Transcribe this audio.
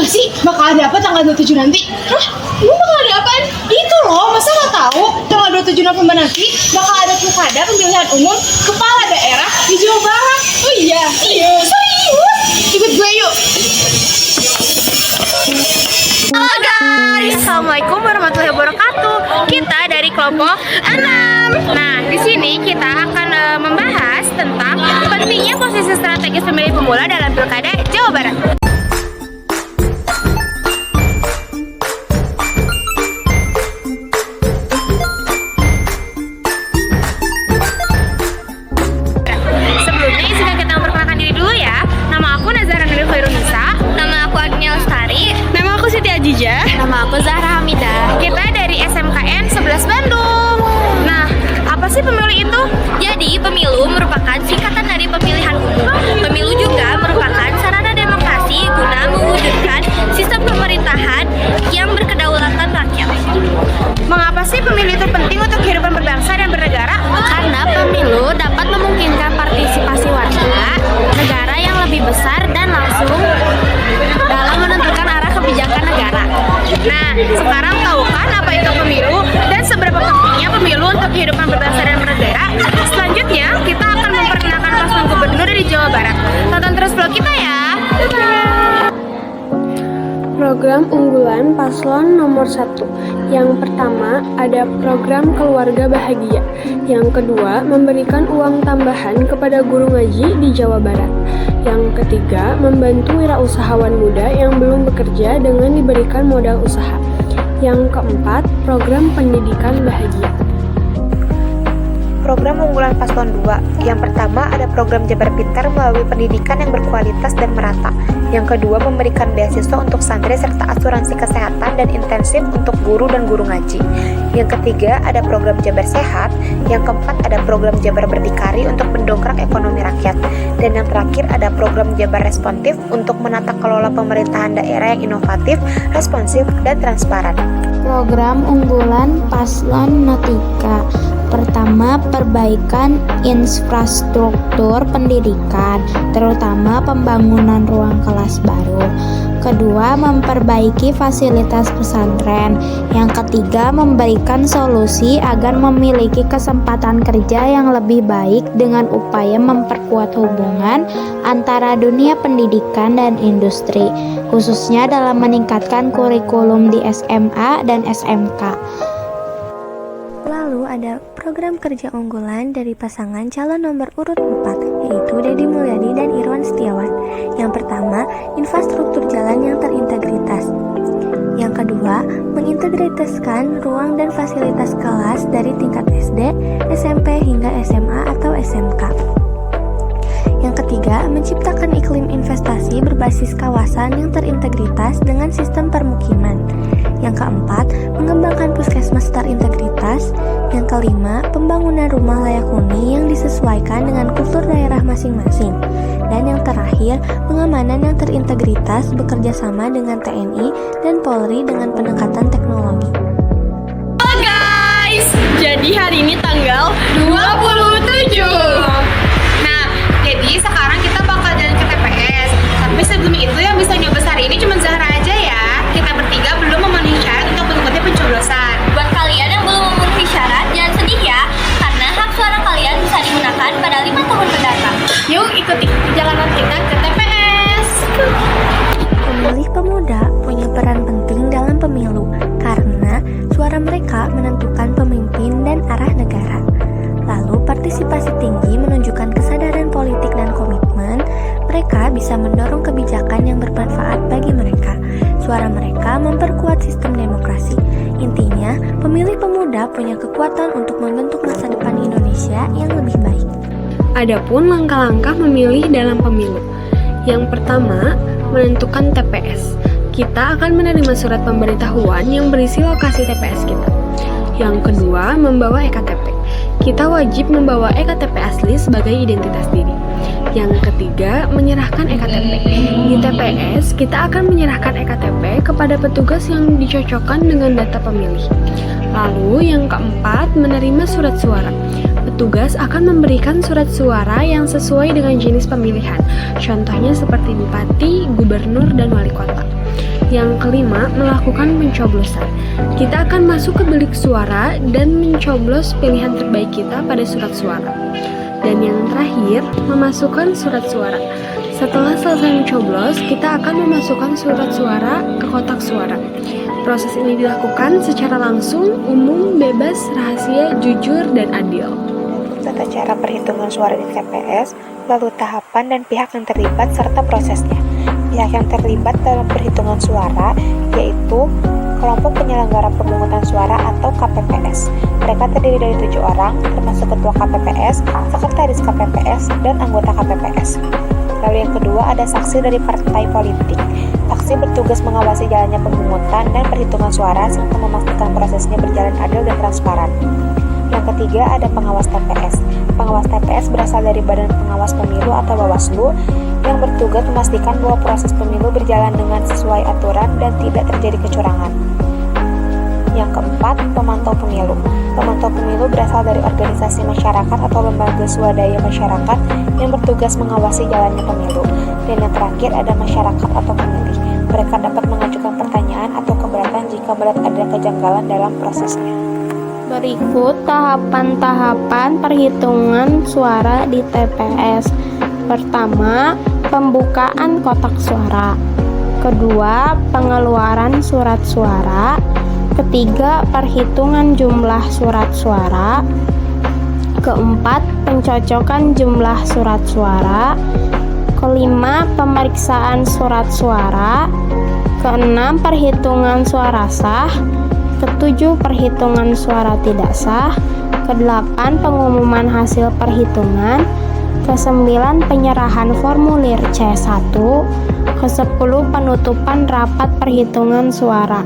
sih bakal ada apa tanggal 27 nanti? Hah? Emang bakal ada apaan? Itu loh, masa nggak tahu? Tanggal 27 November nanti bakal ada pilkada pemilihan umum kepala daerah di Jawa Barat. Oh iya? Serius? Ikut gue yuk. Halo guys, Assalamualaikum warahmatullahi wabarakatuh. Kita dari kelompok 6. Nah, di sini kita akan membahas tentang pentingnya posisi strategis pemilih pemula dalam pilkada Jawa Barat. Sebelumnya izinkan kita memperkenalkan diri dulu ya. Nama aku Nazara Nurul Khairunisa. Nama aku Agnia Lestari. Nama aku Siti Ajijah. Nama aku Zahra Hamidah. Kita dari SMKN 11 Bandung. Nah, apa sih pemilu itu? Jadi, pemilu merupakan singkatan dari pemilihan umum. Pemilu juga merupakan sarana demokrasi guna mewujudkan sistem pemerintahan yang berkedaulatan rakyat. Mengapa sih pemilu itu penting untuk kehidupan berbangsa dan bernegara? Karena pemilu dapat memungkinkan partisipasi warga negara yang lebih besar dan langsung dalam menentukan arah kebijakan negara. Nah, sekarang tahu kan apa itu pemilu dan seberapa pentingnya pemilu untuk kehidupan berbangsa dan bernegara? Selanjutnya, kita akan memperkenalkan paslon gubernur di Jawa Barat. Tonton terus vlog kita ya. Program unggulan paslon nomor 1. Yang pertama, ada program Keluarga Bahagia. Yang kedua, memberikan uang tambahan kepada guru ngaji di Jawa Barat. Yang ketiga, membantu wirausahawan muda yang belum bekerja dengan diberikan modal usaha. Yang keempat, program pendidikan bahagia. Program unggulan paslon 2. Yang pertama ada program Jabar Pintar melalui pendidikan yang berkualitas dan merata. Yang kedua memberikan beasiswa untuk santri serta asuransi kesehatan dan intensif untuk guru dan guru ngaji. Yang ketiga ada program Jabar Sehat. Yang keempat ada program Jabar Berdikari untuk mendongkrak ekonomi rakyat. Dan yang terakhir ada program Jabar Responsif untuk menata kelola pemerintahan daerah yang inovatif, responsif, dan transparan. Program unggulan paslon 3. Pertama, perbaikan infrastruktur pendidikan, terutama pembangunan ruang kelas baru. Kedua, memperbaiki fasilitas pesantren. Yang ketiga, memberikan solusi agar memiliki kesempatan kerja yang lebih baik dengan upaya memperkuat hubungan antara dunia pendidikan dan industri, khususnya dalam meningkatkan kurikulum di SMA dan SMK. Lalu ada program kerja unggulan dari pasangan calon nomor urut 4, yaitu Deddy Mulyadi dan Irwan Setiawan. Yang pertama, infrastruktur jalan yang terintegritas. Yang kedua, mengintegritaskan ruang dan fasilitas kelas dari tingkat SD, SMP hingga SMA atau SMK. Yang ketiga, menciptakan iklim investasi berbasis kawasan yang terintegritas dengan sistem permukiman. Yang keempat, mengembangkan puskesmas terintegritas. Yang kelima, pembangunan rumah layak huni yang disesuaikan dengan kultur daerah masing-masing. Dan yang terakhir, pengamanan yang terintegritas bekerja sama dengan TNI dan Polri dengan pendekatan teknologi. Halo guys, jadi hari ini tanggal 27. Nah, jadi sekarang kita bakal jalan ke TPS. Tapi sebelum itu yang bisa nyoblos hari ini cuma Zahra aja ya. Kita bertiga belum memenuhi syarat untuk mengikuti pencoblosan. Buat kalian yang belum memenuhi syarat, jangan sedih ya, karena hak suara kalian bisa digunakan pada 5 tahun mendatang. Yuk ikuti perjalanan kita ke TPS. Pemilih pemuda punya peran penting dalam pemilu karena suara mereka menentukan pemimpin dan arah negara. Lalu partisipasi tinggi menunjukkan kesadaran politik dan komitmen. Mereka bisa mendorong kebijakan yang bermanfaat bagi mereka. Suara mereka memperkuat sistem demokrasi. Intinya, pemilih pemuda punya kekuatan untuk membentuk masa depan Indonesia yang lebih baik. Adapun langkah-langkah memilih dalam pemilu. Yang pertama, menentukan TPS. Kita akan menerima surat pemberitahuan yang berisi lokasi TPS kita. Yang kedua, membawa EKTP. Kita wajib membawa EKTP asli sebagai identitas diri. Yang ketiga, menyerahkan EKTP. Di TPS, kita akan menyerahkan EKTP kepada petugas yang dicocokkan dengan data pemilih. Lalu yang keempat, menerima surat suara. Petugas akan memberikan surat suara yang sesuai dengan jenis pemilihan, contohnya seperti bupati, gubernur, dan wali kota. Yang kelima, melakukan pencoblosan. Kita akan masuk ke bilik suara dan mencoblos pilihan terbaik kita pada surat suara. Dan yang terakhir, memasukkan surat suara. Setelah selesai mencoblos, kita akan memasukkan surat suara ke kotak suara. Proses ini dilakukan secara langsung, umum, bebas, rahasia, jujur, dan adil. Tata cara perhitungan suara di TPS, lalu tahapan dan pihak yang terlibat serta prosesnya. Pihak yang terlibat dalam perhitungan suara yaitu kelompok penyelenggara pemungutan suara atau KPPS. Mereka terdiri dari 7 orang, termasuk ketua KPPS, sekretaris KPPS, dan anggota KPPS. Lalu yang kedua ada saksi dari partai politik. Saksi bertugas mengawasi jalannya pemungutan dan perhitungan suara serta memastikan prosesnya berjalan adil dan transparan. Yang ketiga ada pengawas TPS. Pengawas TPS berasal dari Badan Pengawas Pemilu atau Bawaslu yang bertugas memastikan bahwa proses pemilu berjalan dengan sesuai aturan dan tidak terjadi kecurangan. Yang keempat, pemantau pemilu. Pemantau pemilu berasal dari organisasi masyarakat atau lembaga swadaya masyarakat yang bertugas mengawasi jalannya pemilu. Dan yang terakhir ada masyarakat atau pemilih. Mereka dapat mengajukan pertanyaan atau keberatan jika melihat ada kejanggalan dalam prosesnya. Berikut tahapan-tahapan perhitungan suara di TPS. Pertama, pembukaan kotak suara. Kedua, pengeluaran surat suara. Ketiga, perhitungan jumlah surat suara. Keempat, pencocokan jumlah surat suara. Kelima, pemeriksaan surat suara. Keenam, perhitungan suara sah. Ketujuh, perhitungan suara tidak sah. Kedelapan, pengumuman hasil perhitungan. Kesembilan, penyerahan formulir C1. Kesepuluh, penutupan rapat perhitungan suara.